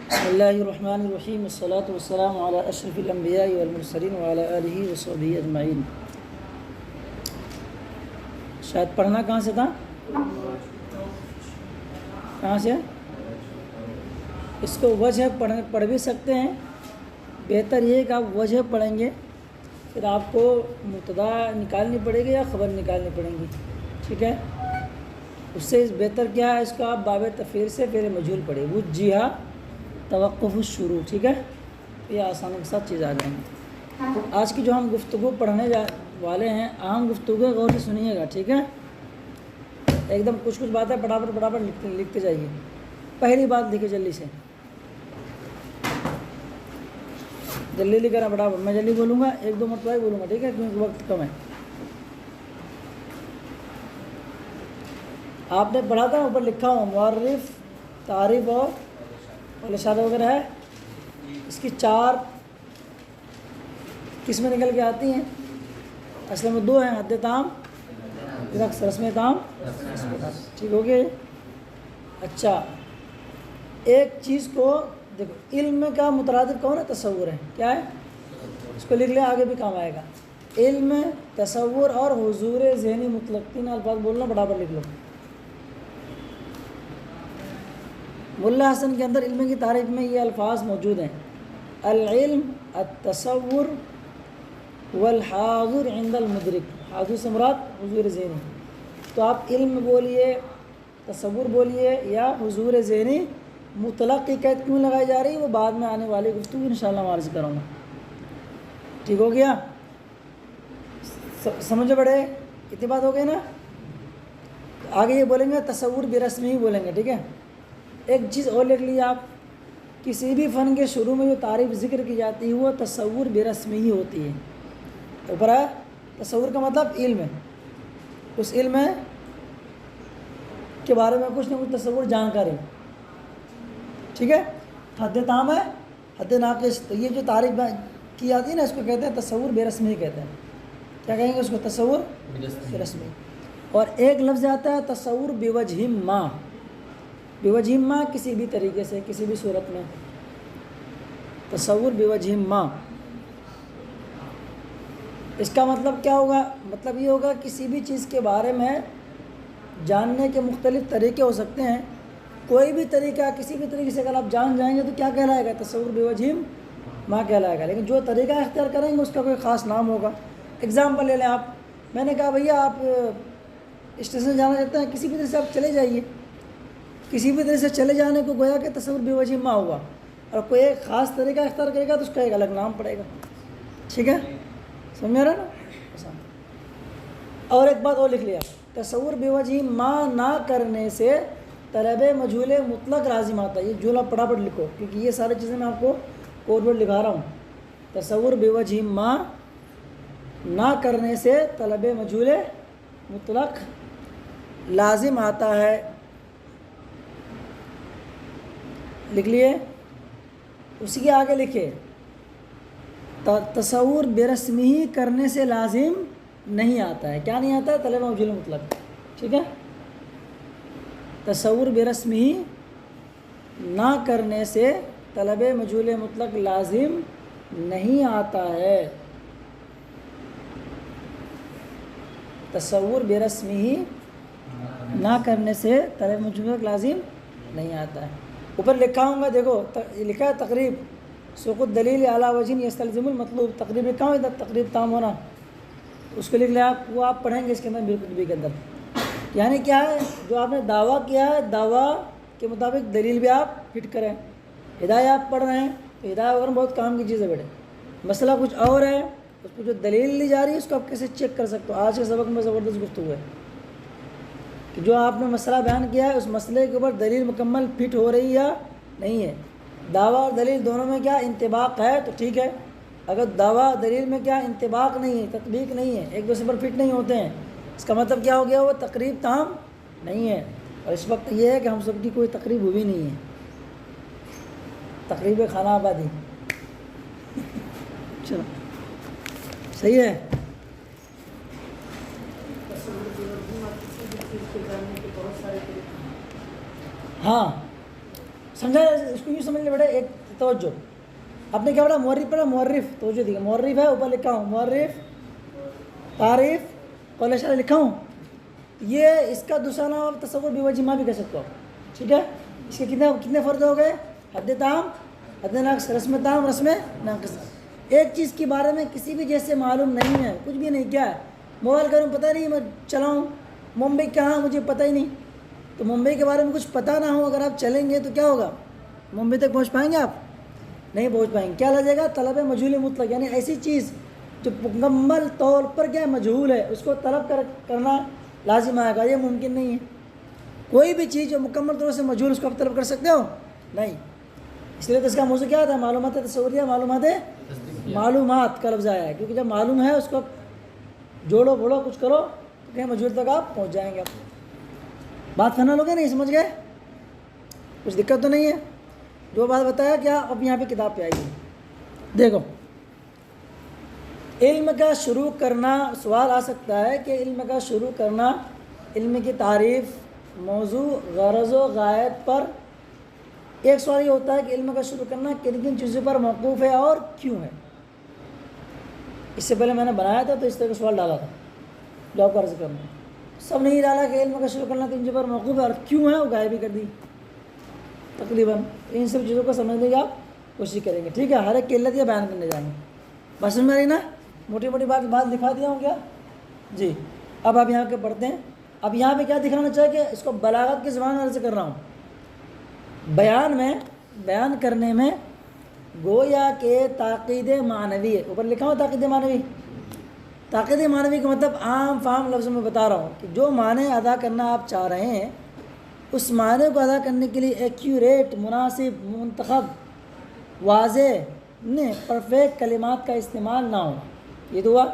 بسم اللہ الرحمن الرحیم والصلاة والسلام علی اشرف الانبیاء والمرسلین وعلی آلہ وصحبہ اجمعین۔ شاید پڑھنا کہاں سے تھا؟ کہاں سے؟ اس کو وجہ پڑھ بھی سکتے ہیں، بہتر یہ ہے کہ آپ وجہ پڑھیں گے، پھر آپ کو مبتدا نکالنی پڑے گی یا خبر نکالنی پڑیں گی، ٹھیک ہے؟ اس سے بہتر کیا ہے، اس کو آپ باب تفعیل سے پہلے مجہول پڑھیں، وجہ توقف الشروع، ٹھیک ہے؟ یہ آسانی کے ساتھ چیز آ جائیں گی۔ تو آج کی جو ہم گفتگو پڑھنے والے ہیں، اہم گفتگو ہے، غور سے سنیے گا، ٹھیک ہے؟ ایک دم کچھ باتیں پڑابر لکھتے جائیے۔ پہلی بات دیکھیے جلدی سے، جلدی لکھ کر پڑابر، میں جلدی بولوں گا، ایک دو مرتبہ ہی بولوں گا، ٹھیک ہے؟ کیونکہ وقت کم ہے۔ آپ نے پڑھا تھا اوپر لکھا ہوں معرف، تعریف اور اشارہ وغیرہ ہے، اس کی 4 قسمیں نکل کے آتی ہیں۔ اصل میں 2 ہیں، حد تام، رسم تام، ٹھیک ہو گیا؟ اچھا، ایک چیز کو دیکھو، علم کا مترادف کون ہے؟ تصور ہے، کیا ہے؟ اس کو لکھ لیں، آگے بھی کام آئے گا۔ علم، تصور اور حضور ذہنی مطلق، 3 الفاظ بولنا، برابر لکھ لو۔ ملا حسن کے اندر علم کی تعریف میں یہ الفاظ موجود ہیں: العلم، التصور، والحاضر عند المدرک۔ حاضر سے مراد حضور ذہنی۔ تو آپ علم بولیے، تصور بولیے یا حضور ذہنی مطلق کی قید کیوں لگائی جا رہی ہے، وہ بعد میں آنے والی گفتگو انشاءاللہ میں عرض کروں گا، ٹھیک ہو گیا؟ سمجھ بڑے اتنی بات ہو گئی نا؟ آگے یہ بولیں گے تصور برسمی ہی بولیں گے، ٹھیک ہے؟ ایک چیز اور لکھ لیجیے آپ، کسی بھی فن کے شروع میں جو تعریف ذکر کی جاتی ہے وہ تصور برسمی ہی ہوتی ہے۔ اوپر ہے تصور کا مطلب علم ہے، اس علم کے بارے میں کچھ نہ کچھ تصور جانکاری، ٹھیک ہے؟ حد تام ہے، حد ناقص، تو یہ جو تعریف کی جاتی ہے نا، اس کو کہتے ہیں تصور برسمی کہتے ہیں۔ کیا کہیں گے اس کو؟ تصور برسمی۔ اور ایک لفظ آتا ہے تصور بوجہ ما، بوجہ ما کسی بھی طریقے سے، کسی بھی صورت میں، تصور بوجہ ما۔ اس کا مطلب کیا ہوگا؟ مطلب یہ ہوگا کسی بھی چیز کے بارے میں جاننے کے مختلف طریقے ہو سکتے ہیں، کوئی بھی طریقہ کسی بھی طریقے سے اگر آپ جان جائیں گے تو کیا کہلائے گا؟ تصور بوجہ ما کہلائے گا۔ لیکن جو طریقہ اختیار کریں گے اس کا کوئی خاص نام ہوگا۔ اگزامپل لے لیں آپ، میں نے کہا بھیا آپ اسٹیشن جانا چاہتے ہیں، کسی بھی طرح سے آپ چلے جائیے، کسی بھی طرح سے چلے جانے کو گویا کہ تصور بوجہ ما ہوا، اور کوئی ایک خاص طریقہ اختیار کرے گا تو اس کا ایک الگ نام پڑے گا، ٹھیک ہے؟ سمجھ رہا نا؟ اور ایک بات اور لکھ لیا، تصور بوجہ ما نہ کرنے سے طلب مجہول مطلق لازم آتا ہے۔ یہ جملہ پڑابر لکھو، کیونکہ یہ ساری چیزیں میں آپ کو کوڈ ورڈ لکھا رہا ہوں۔ تصور بوجہ ما نہ کرنے سے طلب مجہول مطلق لازم آتا ہے، لکھ لیے؟ اسی کے آگے لکھے تصور برسمی کرنے سے لازم نہیں آتا ہے۔ کیا نہیں آتا ہے؟ طلب مجہول مطلق، ٹھیک ہے؟ تصور برسمی نہ کرنے سے طلب مجہول مطلق لازم نہیں آتا ہے۔ تصور برسمی نہ کرنے سے طلب مجہول مطلق لازم نہیں آتا ہے۔ اوپر لکھا ہوں گا، دیکھو لکھا ہے تقریب سقوط دلیل اعلیٰ وجہ یستلزم المطلوب، تقریب لکھا ہوں ادھر، تقریب تام ہونا، اس کو لکھ لیں آپ، وہ آپ پڑھیں گے اس کے اندر بالکل کے اندر۔ یعنی کیا ہے؟ جو آپ نے دعویٰ کیا ہے، دعویٰ کے مطابق دلیل بھی آپ فٹ کریں۔ ہدایہ آپ پڑھ رہے ہیں تو ہدایہ وغیرہ بہت کام کی چیز ہے بیٹے، مسئلہ کچھ اور ہے، اس کو جو دلیل لی جا رہی ہے اس کو آپ کیسے چیک کر سکتے ہو؟ آج کے سبق میں زبردست گفتگو ہے کہ جو آپ نے مسئلہ بیان کیا ہے اس مسئلے کے اوپر دلیل مکمل فٹ ہو رہی یا نہیں ہے۔ دعویٰ اور دلیل دونوں میں کیا انطباق ہے تو ٹھیک ہے، اگر دعویٰ دلیل میں کیا انطباق نہیں ہے، تطبیق نہیں ہے، ایک دوسرے پر فٹ نہیں ہوتے ہیں، اس کا مطلب کیا ہو گیا؟ وہ تقریب تام نہیں ہے۔ اور اس وقت یہ ہے کہ ہم سب کی کوئی تقریب ہوئی نہیں ہے، تقریب خانہ آبادی، چلو صحیح ہے۔ ہاں سمجھا؟ اس کو یوں سمجھ لیں بیٹا، ایک توجہ، آپ نے کیا پڑھا؟ مورف پڑھا، مورف، توجہ دیکھیے، مورف ہے، اوپر لکھا ہوں مورف، تعریف، قول اشارہ لکھا ہوں. یہ اس کا دوسرا نام آپ تصور بوجہ ما بھی کہہ سکتے ہو. ٹھیک ہے، اس کے کتنے فرد ہو گئے؟ حد تام، حد ناقص، رسم تام، رسم ناقص. ایک چیز کے بارے میں کسی بھی جیسے معلوم نہیں ہے، کچھ بھی نہیں، کیا ہے؟ موبائل کروں پتہ نہیں، میں چلاؤں ممبئی کہاں مجھے پتہ ہی نہیں. تو ممبئی کے بارے میں کچھ پتہ نہ ہو، اگر آپ چلیں گے تو کیا ہوگا؟ ممبئی تک پہنچ پائیں گے آپ؟ نہیں پہنچ پائیں گے. کیا لگے گا؟ طلب مجہول مطلق، یعنی ایسی چیز جو مکمل طور پر کیا مجہول ہے اس کو طلب کرنا لازم آئے گا. یہ ممکن نہیں ہے. کوئی بھی چیز جو مکمل طور سے مجہول اس کو آپ طلب کر سکتے ہو؟ نہیں. اس لیے تو اس کا موضوع کیا تھا؟ معلومات تصوریہ، معلومات کا لفظ آیا ہے، کیونکہ جب معلوم ہے اس کو جوڑو بوڑو کچھ کرو تو کہیں مجہول تک آپ پہنچ جائیں گے. بات فائنل ہو گیا؟ نہیں سمجھ گئے؟ کچھ دقت تو نہیں ہے؟ جو بات بتایا کیا اب یہاں پہ کتاب پہ آئیے. دیکھو، علم کا شروع کرنا، سوال آ سکتا ہے کہ علم کا شروع کرنا، علم کی تعریف، موضوع، غرض و غایت پر ایک سوال یہ ہوتا ہے کہ علم کا شروع کرنا کن کن چیزوں پر موقوف ہے اور کیوں ہے. اس سے پہلے میں نے بنایا تھا تو اس طرح کا سوال ڈالا تھا جو آپ کو عرض کرنا. سب نہیں ڈالا کہ علم کا شروع کرنا کن چیزوں پر موقوف ہے اور کیوں ہے، وہ غائب بھی کر دی تقریباً. ان سب چیزوں کو سمجھنے کی آپ کوشش کریں گے. ٹھیک ہے، ہر ایک کی علت یہ بیان کرنے جائیں گے. بس سمجھ میں رہی نا؟ موٹی موٹی بات دکھا دیا ہوں کیا؟ جی. اب آپ یہاں کے پڑھتے ہیں. اب یہاں پہ کیا دکھانا چاہیے کہ اس کو بلاغت کی زبان میں عرض کر رہا ہوں. بیان کرنے میں گویا کہ تاکید معنوی ہے. اوپر لکھا ہو تاکید معنوی. تاکید معنوی کا مطلب عام فام لفظوں میں بتا رہا ہوں کہ جو معنی ادا کرنا آپ چاہ رہے ہیں اس معنی کو ادا کرنے کے لیے ایکیوریٹ، مناسب، منتخب، واضح، پرفیکٹ کلمات کا استعمال نہ ہو. یہ تو ہوا.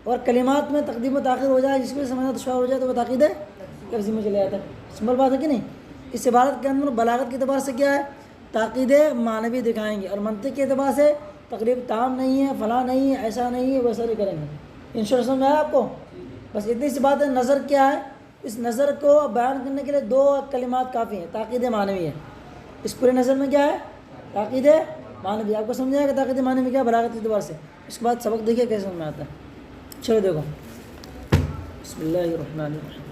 اور کلمات میں تقدیم و تاخیر ہو جائے جس کو سمجھنا دشوار ہو جائے تو وہ تاکید لفظی میں چلے جاتا ہے. سمپل بات ہے کہ نہیں؟ اس عبارت کے اندر بلاغت کے اعتبار سے کیا ہے؟ تاکید معنوی دکھائیں گے، اور منطق کے اعتبار سے تقریب تام نہیں ہے، فلاں نہیں ہے، ایسا نہیں ہے، ویسا نہیں کریں گے. انشاءاللہ سمجھ میں آیا آپ کو؟ بس اتنی سی بات ہے. نظر کیا ہے؟ اس نظر کو بیان کرنے کے لیے دو کلمات کافی ہیں. تاکید معنوی ہے. اس پورے نظر میں کیا ہے؟ تاکید معنوی. آپ کو سمجھائے گا تاکید معنوی کیا بلاغت کے اعتبار سے. اس کے بعد سبق دیکھیے کیسے سمجھ میں آتا ہے. چلو دیکھو، بسم اللہ الرحمن الرحیم.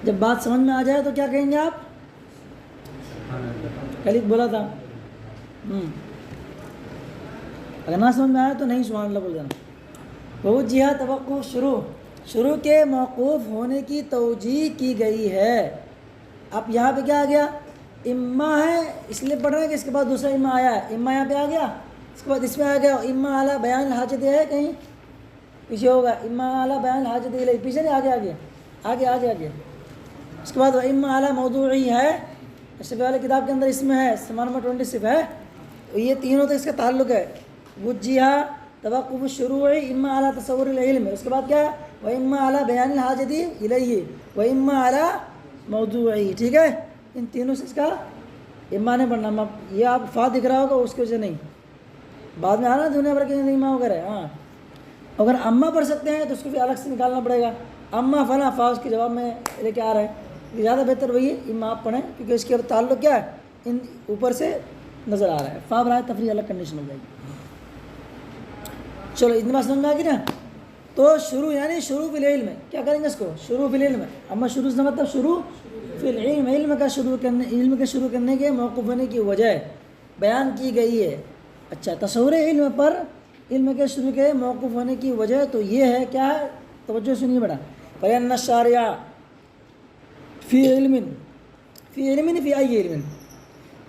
جب بات سمجھ میں آ جائے تو کیا کہیں گے آپ؟ کل بولا تھا. اگر نہ سمجھ میں آیا تو نہیں سبحان اللہ بول جانا. بہت جہاں توقف شروع کے موقوف ہونے کی توجیہ کی گئی ہے. اب یہاں پہ کیا آ گیا؟ اما ہے، اس لیے پڑھ رہے ہیں کہ اس کے بعد دوسرا اما آیا ہے. اما یہاں پہ آ گیا، اس کے بعد اس میں آ گیا اما اعلیٰ بیان الحاجت ہے. کہیں پیچھے ہوگا اما اعلیٰ بیان الحاجت ہے، پیچھے نہیں، آگے. اس کے بعد اما اعلیٰ موضوعی ہے. اس سے پہلے کتاب کے اندر اس میں ہے سمان نمبر 26 ہے. یہ تینوں تو اس کا تعلق ہے. وجیہ توقف الشروعی، اما اعلیٰ تصور العلم. اس کے بعد کیا ہے؟ و اما اعلیٰ بیان الحاجت الیہ، و اما اعلیٰ موضوعی. ٹھیک ہے، ان تینوں سے اس کا اما نے پڑھنا. یہ آپ فا دکھ رہا ہوگا اس کی وجہ نہیں، بعد میں آنا دنیا بھر کے اما وغیرہ. ہاں، اگر اما پڑھ سکتے ہیں تو اس کو بھی الگ سے نکالنا پڑے گا. اما فلاں فا اس کے جواب میں لے کے آ رہا ہے. زیادہ بہتر وہی اما آپ پڑھیں کیونکہ اس کے تعلق کیا ہے؟ ان اوپر سے نظر آ رہا ہے. فا برائے تفریح الگ کنڈیشن ہو جائے گی. چلو اتنی بات سمجھ میں آ گئی نا؟ تو شروع یعنی شروع فی العلم. کیا کریں گے اس کو؟ شروع فی العلم. اما شروع سے مطلب شروع فی العلم، علم کے شروع کرنے کے موقوف ہونے کی وجہ بیان کی گئی ہے. اچھا، تصور علم پر علم کے شروع کے موقوف ہونے کی وجہ تو یہ ہے، کیا ہے؟ توجہ سنیے بیٹا. فَإِنَّ الشَّارِعَ فی علم فی ای علم،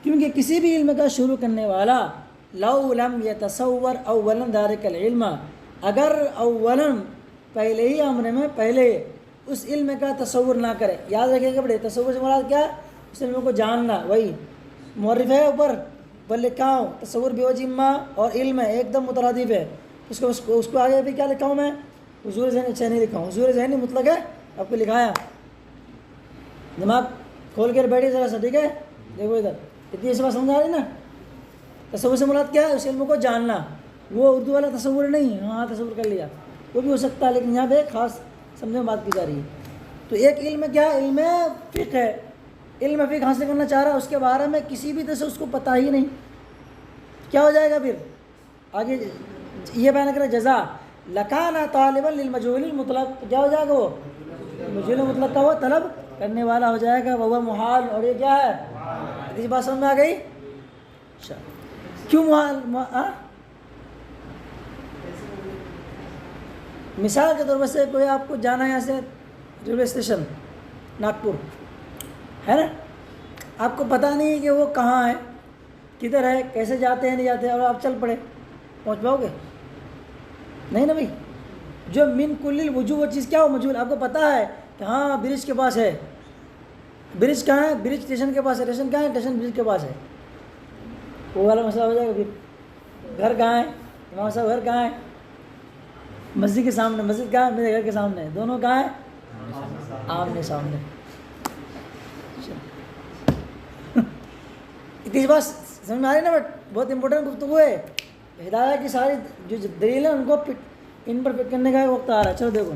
کیونکہ کسی بھی علم کا شروع کرنے والا لو لم یتصور اولا ذلک العلم، اگر اولا پہلے ہی امر میں پہلے اس علم کا تصور نہ کرے. یاد رکھیں گے بڑے، تصور سے مراد کیا ہے؟ اس علم کو جاننا. وہی مورف ہے اوپر پر لکھا ہوں تصور بوجہ ما، اور علم ہے ایک دم مترادف ہے. اس کو آگے بھی کیا لکھا ہوں میں؟ حضور ذہنی اچھا نہیں لکھا ہوں. حضور ذہنی مطلق ہے، آپ کو لکھایا. دماغ کھول کر بیٹھے ذرا سا. ٹھیک ہے، دیکھو ادھر، اتنی سی بات سمجھ آ رہی نا؟ تصور سے مراد کیا ہے؟ اس علم کو جاننا. وہ اردو والا تصور نہیں، ہاں تصور کر لیا وہ بھی ہو سکتا ہے، لیکن یہاں پہ خاص سمجھنے میں بات کی جا رہی ہے. تو ایک علم کیا؟ علم فقہ ہے. علم فقہ حاصل کرنا چاہ رہا ہے، اس کے بارے میں کسی بھی طرح سے اس کو پتہ ہی نہیں، کیا ہو جائے گا پھر؟ آگے یہ بیان کرے جزا لکانا طالبا للمجهول المطلق، تو کیا ہو جائے گا؟ وہ مجهول مطلق کا وہ طلب کرنے والا ہو جائے گا، وہ محال، اور یہ کیا ہے؟ اس بات سمجھ میں آ گئی؟ کیوں محال؟ مثال کے طور پر سے کوئی آپ کو جانا ہے یہاں سے ریلوے اسٹیشن ناگپور ہے نا، آپ کو پتہ نہیں ہے کہ وہ کہاں ہے، کدھر ہے، کیسے جاتے ہیں نہیں جاتے ہیں، اور آپ چل پڑے، پہنچ پاؤ گے؟ نہیں نا بھائی. جو من کل الوجوہ وہ چیز کیا ہو؟ مجہول. آپ کو پتہ ہے کہ ہاں برج کے پاس ہے، برج کہاں ہے؟ برج اسٹیشن کے پاس ہے. اسٹیشن کہاں ہے؟ اسٹیشن برج کے پاس ہے. وہ والا مسئلہ ہو جائے گا. پھر گھر کہاں ہے؟ امام صاحب گھر کہاں ہے؟ مسجد کے سامنے. مسجد کہاں ہے؟ میرے گھر کے سامنے. دونوں کہاں ہیں؟ آمنے سامنے. اتنی بات سمجھ میں آ رہی نا؟ بٹ بہت امپورٹنٹ گفتگو ہے. ہدایت کی ساری جو دلیل ہے ان کو ان پر فٹ کرنے کا وقت آ رہا ہے. چلو دیکھو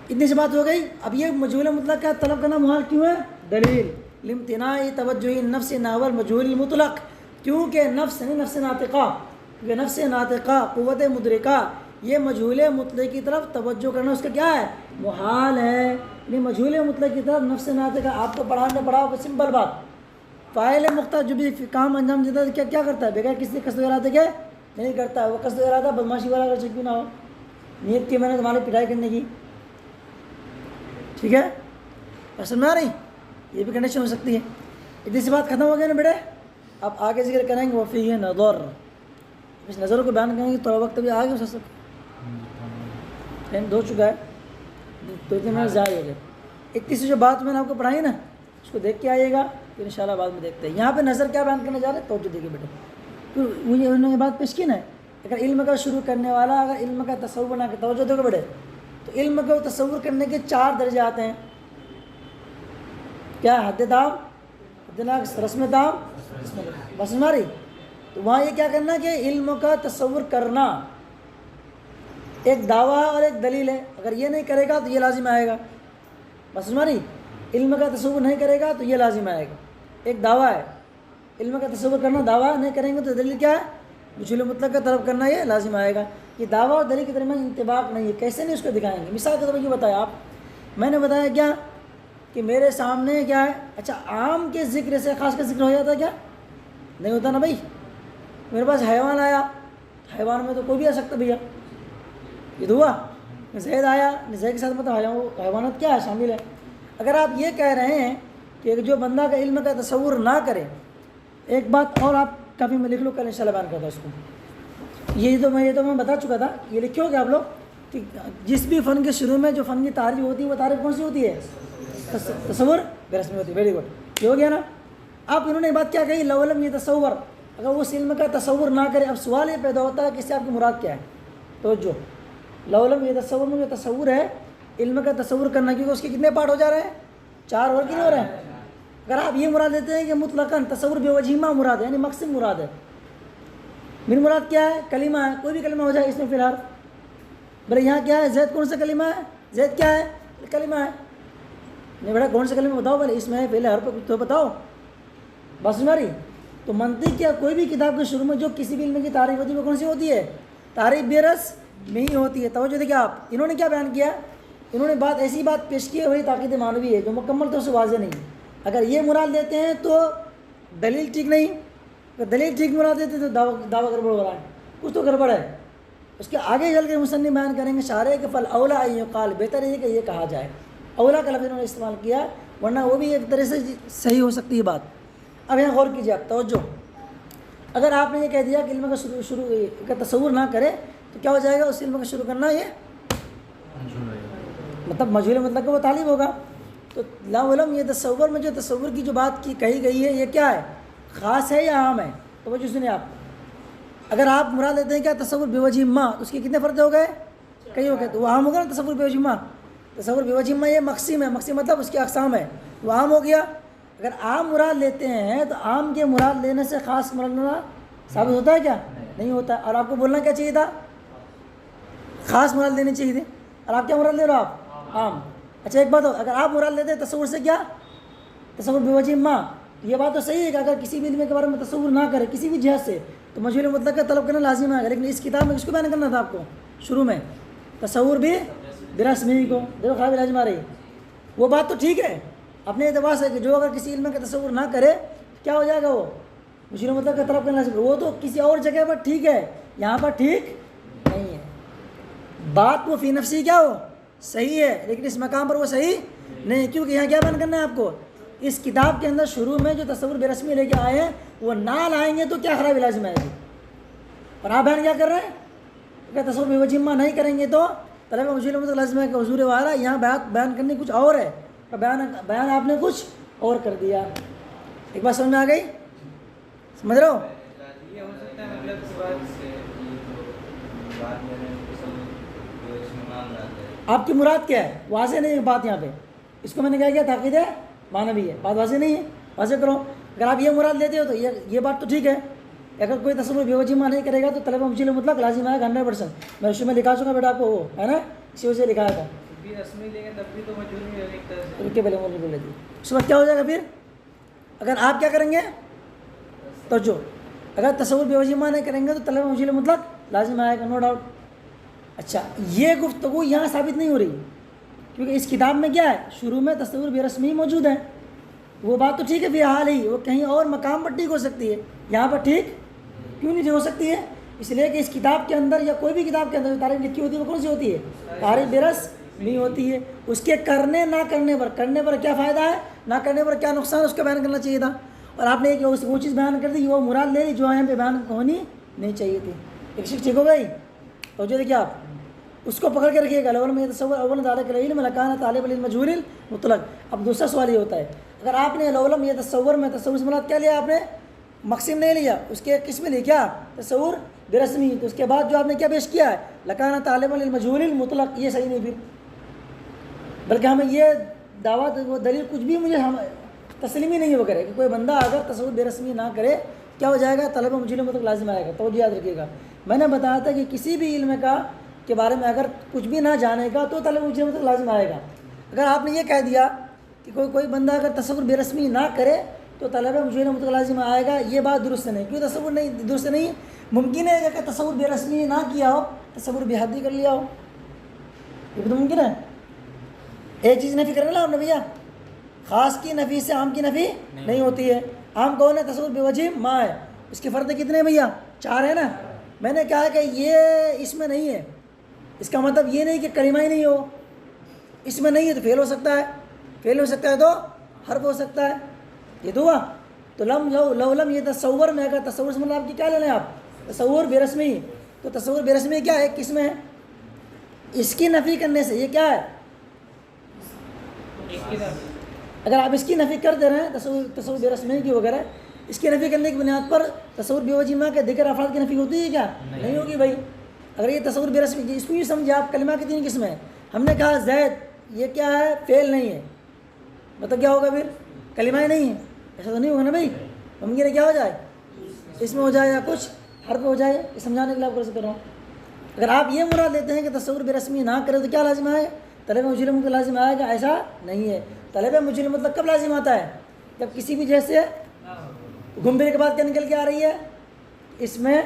اتنی سی بات ہو گئی. اب یہ مجہول مطلق کا طلب کرنا محال کیوں ہے؟ دلیل لامتناع توجہ النفس نحو المجہول المطلق، کیونکہ نفس نہیں، نفس ناطقہ، کیونکہ نفس ناطقہ قوت مدرکہ یہ مجہول مطلق کی طرف توجہ کرنا اس کا کیا ہے؟ محال ہے. یعنی مجہول مطلق کی طرف نفس ناطقہ آپ کو پڑھانے پڑھاؤ سمپل بات. فاعل مختار جو بھی کام انجام دیتا ہے کیا کرتا ہے؟ بغیر کسی قصد و ارادے کے نہیں کرتا. وہ قصد و ارادہ بدماشی والا اگر کیوں نہ ہو، نیت کی میں نے تمہاری پٹائی کرنے کی، ٹھیک ہے؟ پسند میں آ رہی؟ یہ بھی کنڈیشن ہو سکتی ہے. اتنی سی بات ختم ہو گئی نا بیٹے. اب آگے ذکر کریں گے وفیہ نظر. اس نظر کو بیان کریں گے تھوڑا وقت بھی آگے ہو سکتا ٹائم ہو چکا ہے، 2-3 منٹ ضائع ہو گئے. اتنی سی جو بات میں نے آپ کو پڑھائی نا اس کو دیکھ کے آئیے گا، پھر انشاءاللہ بعد میں دیکھتے ہیں. یہاں پہ نظر کیا بیان کرنے جا رہے ہیں؟ توجہ دیکھیے بیٹے. تو مجھے انہوں نے یہ بات پیش کی نا، اگر علم کا شروع کرنے والا اگر علم کا تصور نہ کرے، توجہ دیکھو بیٹے، تو علم کو تصور کرنے کے 4 درجے آتے ہیں. کیا؟ حد تام، حد ناقص، رسم تام، بس ہماری. تو وہاں یہ کیا کرنا کہ علم کا تصور کرنا ایک دعویٰ اور ایک دلیل ہے. اگر یہ نہیں کرے گا تو یہ لازم آئے گا. بس ہماری علم کا تصور نہیں کرے گا تو یہ لازم آئے گا. ایک دعویٰ ہے، علم کا تصور کرنا دعویٰ نہیں کریں گے تو دلیل کیا ہے؟ مجہول مطلق کا طلب کرنا یہ لازم آئے گا. یہ دعویٰ اور دلیل کے درمیان انطباق نہیں ہے. کیسے نہیں اس کو دکھائیں گے؟ مثال کے طور پر یہ بتایا آپ، میں نے بتایا کیا کہ میرے سامنے کیا ہے؟ اچھا عام کے ذکر سے خاص کا ذکر ہو جاتا ہے کیا؟ نہیں ہوتا نا بھائی. میرے پاس حیوان آیا، حیوان میں تو کوئی بھی آ سکتا بھیا. یہ تو ہوا. زید آیا، زید کے ساتھ مطلب حیوانات کیا ہے؟ شامل ہے. اگر آپ یہ کہہ رہے ہیں کہ جو بندہ کا علم کا تصور نہ کرے، ایک بات اور آپ کافی میں لکھ لو، کل انشاءاللہ بیان کرتا ہوں اس کو. یہ تو میں بتا چکا تھا. یہ لکھو گے آپ لوگ کہ جس بھی فن کے شروع میں جو فن کی تعریف ہوتی ہے وہ تعریف کون سی ہوتی ہے؟ تصور برسمی ہوتی ہے. Very good. یہ ہو گیا نا. اب انہوں نے بات کیا کہی؟ لو لم یہ تصور، اگر وہ اس علم کا تصور نہ کرے. اب سوال یہ پیدا ہوتا ہے کہ اس سے آپ کی مراد کیا ہے؟ توجہ. لو لم یہ تصور میں جو تصور ہے علم کا تصور کرنا، کیونکہ اس کے کتنے پارٹ ہو جا رہے ہیں؟ 4 اور کتنے ہو رہے ہیں؟ اگر آپ یہ مراد دیتے ہیں کہ مطلقاً تصور بے وجہیمہ مراد ہے، یعنی مقصد مراد ہے. میری مراد کیا ہے؟ کلمہ ہے. کوئی بھی کلمہ ہو جائے اس میں فی الحال. بھلے یہاں کیا ہے؟ زید کون سا کلمہ ہے؟ زید کیا ہے؟ کلمہ ہے. نہیں بیٹا کون سا کلمہ بتاؤ پہلے، اس میں پہلے حرف تو بتاؤ. بس ہماری تو منطق یا کوئی بھی کتاب کے شروع میں جو کسی بھی علم کی تعریف ہوتی ہے وہ کون سی ہوتی ہے؟ تعریف بے رس میں ہی ہوتی ہے. توجہ دیکھیے آپ، انہوں نے کیا بیان کیا؟ انہوں نے بات ایسی بات پیش کی ہے وہی تاکید معنوی ہے جو مکمل طور سے واضح نہیں ہے. اگر یہ مراد لیتے ہیں تو دلیل ٹھیک نہیں، اگر دلیل ٹھیک مراد دیتے تو دعویٰ گڑبڑ ہو رہا ہے، کچھ تو گڑبڑ ہے. اس کے آگے چل کے مصنف بیان کریں گے شارح کہ فل اولا ان یقال، بہتر ہے کہ یہ کہا جائے. اولا کا لفظ انہوں نے استعمال کیا، ورنہ وہ بھی ایک طرح سے صحیح ہو سکتی ہے بات. اب یہاں غور کیجیے آپ، توجہ. اگر آپ نے یہ کہہ دیا کہ علم کا شروع کا تصور نہ کرے تو کیا ہو جائے گا؟ اس علم کا شروع کرنا یہ مطلب مجہول مطلق کا وہ طالب ہوگا. تو لا علم یہ تصور میں جو تصور کی جو بات کی کہی گئی ہے یہ کیا ہے؟ خاص ہے یا عام ہے؟ توجہ سنیں آپ. اگر آپ مراد لیتے ہیں کیا تصور بے وجہ ما، تو اس کے کتنے فرد ہو گئے؟ کئی ہو گئے. تو وہ عام ہوگا نا تصور بے وجہ ما. تصور بے وجہ ما یہ مقسم ہے، مقسم مطلب اس کی اقسام ہے، وہ عام ہو گیا. اگر عام مراد لیتے ہیں تو عام کے مراد لینے سے خاص مراد لینا ثابت ہوتا ہے کیا؟ نہیں ہوتا. اور آپ کو بولنا کیا چاہیے تھا؟ خاص مراد لینے چاہیے تھے. اور آپ کیا مراد لے رہے ہو؟ آپ عام. اچھا ایک بات ہو، اگر آپ مراد لیتے ہیں تصور سے کیا؟ تصور بے وجہ ما، یہ بات تو صحیح ہے کہ اگر کسی بھی علم کے بارے میں تصور نہ کرے کسی بھی جہت سے تو مجہول مطلق کا طلب کرنا لازم آئے گا. لیکن اس کتاب میں کس کو بیان کرنا تھا آپ کو شروع میں؟ تصور بھی برسمی کو. دیکھو خرابی لازم آ رہی ہے. وہ بات تو ٹھیک ہے اپنے اعتبار سے کہ جو اگر کسی علم کا تصور نہ کرے کیا ہو جائے گا وہ مجہول مطلق کا طلب کرنا لازم. وہ تو کسی اور جگہ پر ٹھیک ہے، یہاں پر ٹھیک نہیں ہے. بات وہ فی نفسی کیا ہو صحیح ہے، لیکن اس مقام پر وہ صحیح نہیں، کیونکہ یہاں کیا بیان کرنا ہے آپ کو؟ اس کتاب کے اندر شروع میں جو تصور بے رسمی لے کے آئے ہیں وہ نہ لائیں گے تو کیا خرابی لازم آئے گی. اور آپ بیان کیا کر رہے ہیں کہ تصور بے وجہ ما نہیں کریں گے تو طلب مجہول مطلق لازم ہے کہ حضور والا یہاں بیان کرنے کچھ اور ہے، بیان آپ نے کچھ اور کر دیا. ایک بات سمجھ میں آ گئی؟ سمجھ رہے ہو؟ یہ ہو سکتا ہے مطلب اس بات سے بات میں نے اس میں مان رہا ہے. آپ کی مراد کیا ہے؟ واضح نہیں ہے بات یہاں پہ. اس کو میں نے کہا کیا تاکید ہے معنوی ہے. بات واضح نہیں ہے، واضح کرو. اگر آپ یہ مراد لیتے ہو تو یہ بات تو ٹھیک ہے. اگر کوئی تصور بے وجہ ما نہیں کرے گا تو طلب مجہول مطلق لازم آئے گا 100%. میں شروع میں لکھا چکا بیٹا آپ کو، وہ ہے نا اسی وجہ سے لکھایا تھا. بھی رسمی لے گا تب بھی تو مجہول میں ایک طرح سے رکے پہلے مول بول لیتی. اس وقت کیا ہو جائے گا پھر؟ اگر آپ کیا کریں گے تو جو اگر تصور بے وجہ ما نہیں کریں گے تو طلب مجہول مطلق لازم آئے گا، نو ڈاؤٹ. اچھا یہ گفتگو یہاں ثابت نہیں ہو رہی کیونکہ اس کتاب میں کیا ہے شروع میں تصور بے رسمی موجود ہے. وہ بات تو ٹھیک ہے فی حال ہی، وہ کہیں اور مقام پر ٹھیک ہو سکتی ہے، یہاں پر ٹھیک کیوں نہیں ہو سکتی ہے؟ اس لیے کہ اس کتاب کے اندر یا کوئی بھی کتاب کے اندر جو تاریخ لکھی ہوتی ہے وہ کون سی ہوتی ہے؟ تاریخ بے رسمی ہوتی ہے. اس کے کرنے نہ کرنے پر کیا فائدہ ہے، نہ کرنے پر کیا نقصان، اس کا بیان کرنا چاہیے تھا. اور آپ نے ایک وہ چیز بیان کر دی وہ مراد لے لی جو یہاں پہ بیان ہونی نہیں چاہیے تھی. ایک چیز ٹھیک ہو گئی تو جو دیکھیے آپ اس کو پکڑ کے رکھیے گا. اول میں تصور اول ذالک العلم لکان طالب العلم مجہول مطلق. اب دوسرا سوال یہ ہوتا ہے اگر آپ نے الاولم یہ تصور میں تصور سے مراد کیا لیا، آپ نے مقسم نہیں لیا، اس کے قسم لیا کیا تصور بے رسمی، تو اس کے بعد جو آپ نے کیا پیش کیا ہے لکان طالب العلم مجہول مطلق، یہ صحیح نہیں پھر. بلکہ ہمیں یہ دعوت وہ دلیل کچھ بھی مجھے تسلیم ہی نہیں ہو کرے کہ کوئی بندہ اگر تصور بے رسمی نہ کرے کیا ہو جائے گا طلب مجہول مطلق لازم آئے گا. توجہ یاد رکھیے گا. میں نے بتایا تھا کہ کسی بھی علم کے بارے میں اگر کچھ بھی نہ جانے گا تو طلب مجہول مطلق لازم آئے گا. اگر آپ نے یہ کہہ دیا کہ کوئی بندہ اگر تصور بے رسمی نہ کرے تو طلب مجہول مطلق لازم آئے گا، یہ بات درست نہیں. کیوں تصور نہیں درست نہیں؟ ممکن ہے کہ تصور بے رسمی نہ کیا ہو، تصور بے حدی کر لیا ہو، یہ بھی تو ممکن ہے. ایک چیز نفی کرنا آپ نے بھیا، خاص کی نفی سے عام کی نفی نہیں ہوتی ہے. عام کون ہے؟ تصور بے وجہ ما ہے. اس کے فرد کتنے ہیں بھیا؟ 4 ہیں نا. میں نے کہا کہ یہ اس میں نہیں ہے، اس کا مطلب یہ نہیں کہ کلمہ ہی نہیں ہو. اس میں نہیں ہے تو فعل ہو سکتا ہے، فعل ہو سکتا ہے تو حرف ہو سکتا ہے. یہ تو ہوا. تو لو لم یہ تصور میں اگر تصور سے مطلب آپ کی کیا لینا ہے آپ تصور بے رسمی، تو تصور بے رسمی کیا ہے؟ ایک قسم ہے اس کی نفی کرنے سے. یہ کیا ہے؟ اگر آپ اس کی نفی کر دے رہے ہیں تصور بے رسمی کی وغیرہ، اس کی نفی کرنے کی بنیاد پر تصور بے وجہ ما کے دیگر افراد کی نفی ہوتی ہے کیا؟ نہیں ہوگی بھائی. اگر یہ تصور بے رسمی، اس کو یہ سمجھے آپ کلمہ کی 3 قسمیں ہیں. ہم نے کہا زید یہ کیا ہے؟ فعل نہیں ہے، مطلب کیا ہوگا پھر؟ کلمہ ہی نہیں ہے. ایسا تو نہیں ہوگا نا بھائی. ممکن ہے کیا ہو جائے اس میں ہو جائے یا کچھ حرف ہو جائے. یہ سمجھانے کے لیے آپ کو کر رہا ہوں. اگر آپ یہ مراد لیتے ہیں کہ تصور بے رسمی نہ کرے تو کیا لازم آئے؟ طلب مجہول مطلق لازم آئے گا. ایسا نہیں ہے. طلب مجہول مطلق کب لازم آتا ہے؟ جب کسی بھی جیسے گھوم پھر کے بعد کیا نکل کے آ رہی ہے؟ اس میں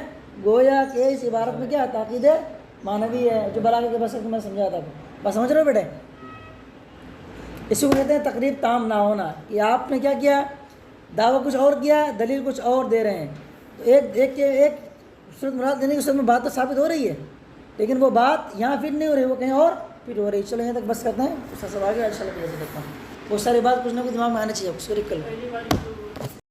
گویا کہ اس عبارت میں کیا تاکید معنوی ہے جو بلاغت کے بس میں سمجھا تھا. بس سمجھ رہے ہو بیٹے؟ اس کو کہتے ہیں تقریب تام نہ ہونا. کہ آپ نے کیا کیا؟ دعویٰ کچھ اور کیا، دلیل کچھ اور دے رہے ہیں. تو ایک صورت مراد دینے کی صورت میں بات تو ثابت ہو رہی ہے، لیکن وہ بات یہاں فٹ نہیں ہو رہی، وہ کہیں اور فٹ ہو رہی. چلو یہاں تک بس کرتے ہیں. اس کا سب آگے ان شاء اللہ دیکھتا ہوں. وہ ساری بات کچھ نہ کچھ دماغ میں آنا چاہیے. اس کو ریک کر لو.